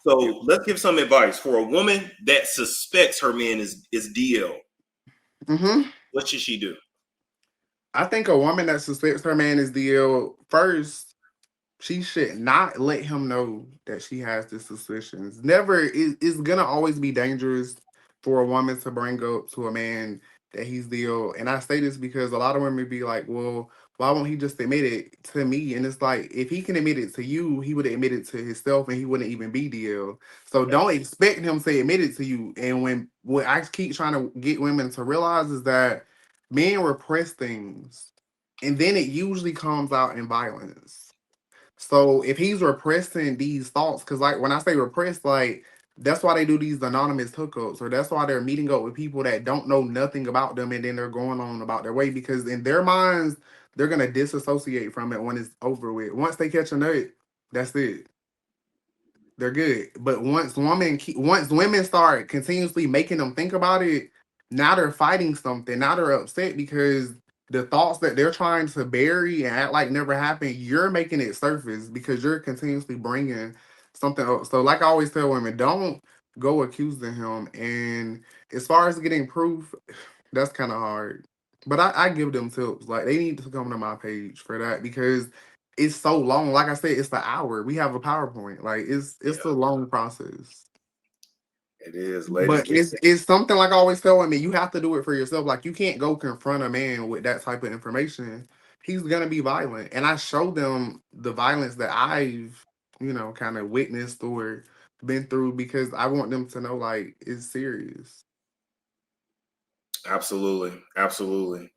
So let's give some advice for a woman that suspects her man is DL. Mm-hmm. What should she do? I think a woman that suspects her man is DL first, she should not let him know that she has this suspicions. Never. It's gonna always be dangerous for a woman to bring up to a man that he's DL. And I say this because a lot of women be like, well, why won't he just admit it to me? And it's like, if he can admit it to you, he would admit it to himself and he wouldn't even be DL. So don't expect him to admit it to you. And when what I keep trying to get women to realize is that men repress things and then it usually comes out in violence. So if he's repressing these thoughts, because like when I say repressed, like that's why they do these anonymous hookups, or that's why they're meeting up with people that don't know nothing about them, and then they're going on about their way because in their minds they're gonna disassociate from it when it's over with. Once they catch a nut, that's it. They're good. But once women start continuously making them think about it, now they're fighting something. Now they're upset because the thoughts that they're trying to bury and act like never happened, you're making it surface because you're continuously bringing something up. So, like I always tell women, don't go accusing him. And as far as getting proof, that's kind of hard. But I give them tips. Like they need to come to my page for that because it's so long. Like I said, it's the hour. We have a PowerPoint. Like it's a long process. It is, ladies. But it's something like I always tell women, you have to do it for yourself. Like you can't go confront a man with that type of information. He's gonna be violent. And I show them the violence that I've, kind of witnessed or been through because I want them to know like it's serious. Absolutely, absolutely.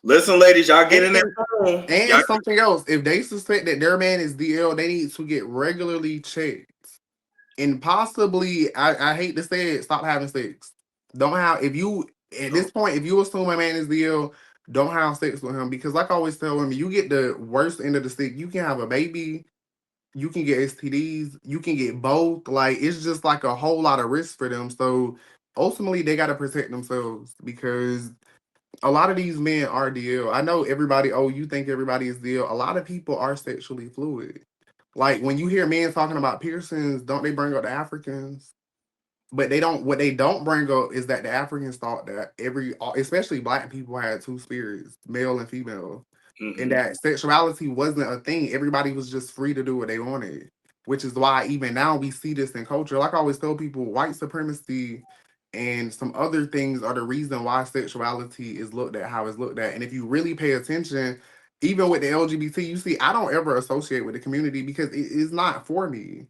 Listen, ladies, y'all get in that And, phone. and Y'all, something else, if they suspect that their man is DL, they need to get regularly checked. And possibly, I hate to say it, stop having sex. Don't have if you at this point, if you assume a man is DL, don't have sex with him because, like I always tell women, you get the worst end of the stick. You can have a baby, you can get STDs, you can get both. Like it's just like a whole lot of risk for them. So ultimately, they got to protect themselves because a lot of these men are DL. I know everybody. Oh, you think everybody is DL? A lot of people are sexually fluid. Like when you hear men talking about piercings, don't they bring up the Africans? But they don't. What they don't bring up is that the Africans thought that especially black people, had two spirits, male and female, and mm-hmm. that sexuality wasn't a thing. Everybody was just free to do what they wanted, which is why even now we see this in culture. Like I always tell people, white supremacy and some other things are the reason why sexuality is looked at how it's looked at. And if you really pay attention, even with the LGBT, you see, I don't ever associate with the community because it is not for me.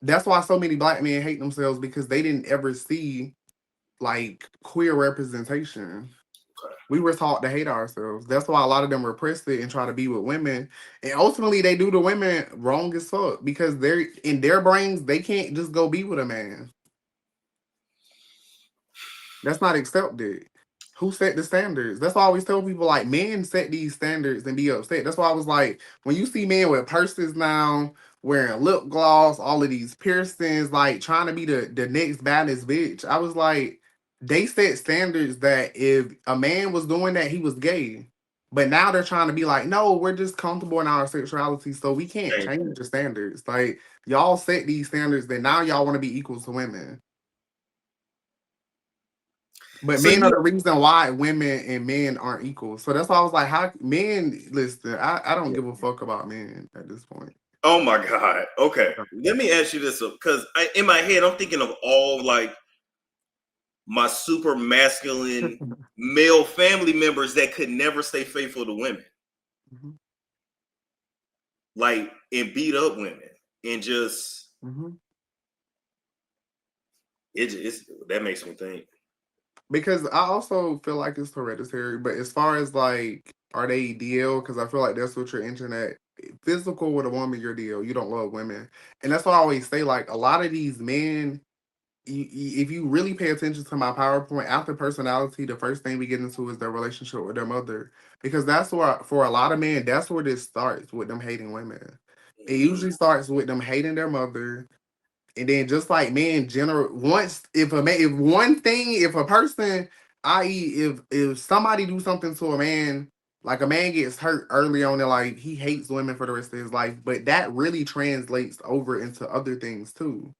That's why so many black men hate themselves because they didn't ever see like queer representation. We were taught to hate ourselves. That's why a lot of them repress it and try to be with women. And ultimately they do the women wrong as fuck because they're in their brains, they can't just go be with a man. That's not accepted. Who set the standards? That's why I always tell people like men set these standards and be upset. That's why I was like, when you see men with purses now, wearing lip gloss, all of these piercings, like trying to be the next baddest bitch. I was like, they set standards that if a man was doing that, he was gay. But now they're trying to be like, no, we're just comfortable in our sexuality, so we can't change the standards. Like y'all set these standards that now y'all want to be equal to women. But So men are you, the reason why women and men aren't equal. So that's why I was like, how men listen, I don't give a fuck about men at this point. oh my God. Okay, let me ask you this because in my head I'm thinking of all like my super masculine male family members that could never stay faithful to women, Mhm, like and beat up women and just mhm. it's that makes me think. Because I also feel like it's hereditary, but as far as like, are they DL? Because I feel like that's what your internet physical with a woman, you're DL. You don't love women, and that's why I always say like a lot of these men. If you really pay attention to my PowerPoint, after personality, the first thing we get into is their relationship with their mother. Because that's where, for a lot of men, that's where this starts with them hating women. It Mm-hmm. usually starts with them hating their mother. And then just like men general once if a man if one thing, if a person, i.e. if somebody do something to a man, like a man gets hurt early on in life, he hates women for the rest of his life. But that really translates over into other things too.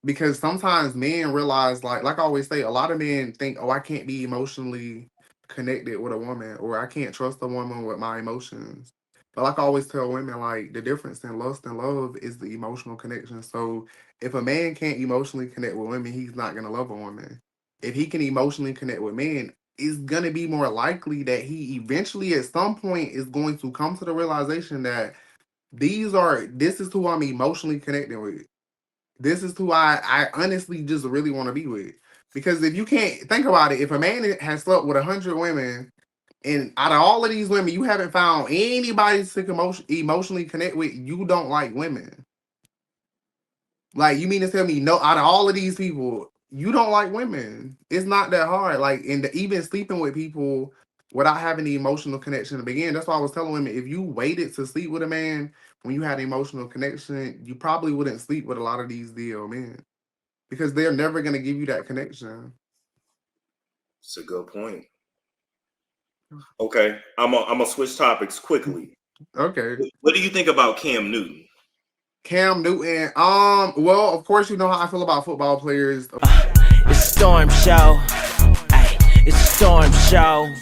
because sometimes men realize, like I always say, a lot of men think, oh, I can't be emotionally connected with a woman, or I can't trust a woman with my emotions. But like I always tell women, like the difference in lust and love is the emotional connection. So if a man can't emotionally connect with women, he's not gonna love a woman. If he can emotionally connect with men, it's gonna be more likely that he eventually at some point is going to come to the realization that this is who I'm emotionally connecting with. This is who I honestly just really want to be with. Because if you can't think about it, if a man has slept with 100 women, and out of all of these women, you haven't found anybody to emotionally connect with, you don't like women. Like, you mean to tell me, no, out of all of these people, you don't like women? It's not that hard. Like, and even sleeping with people without having the emotional connection to begin. That's why I was telling women, if you waited to sleep with a man when you had an emotional connection, you probably wouldn't sleep with a lot of these DL men, because they're never gonna give you that connection. It's a good point. Okay, I'm gonna switch topics quickly. Okay. What do you think about Cam Newton? Cam Newton. Well, of course you know how I feel about football players. It's Storm Show. Ay, it's a Storm Show.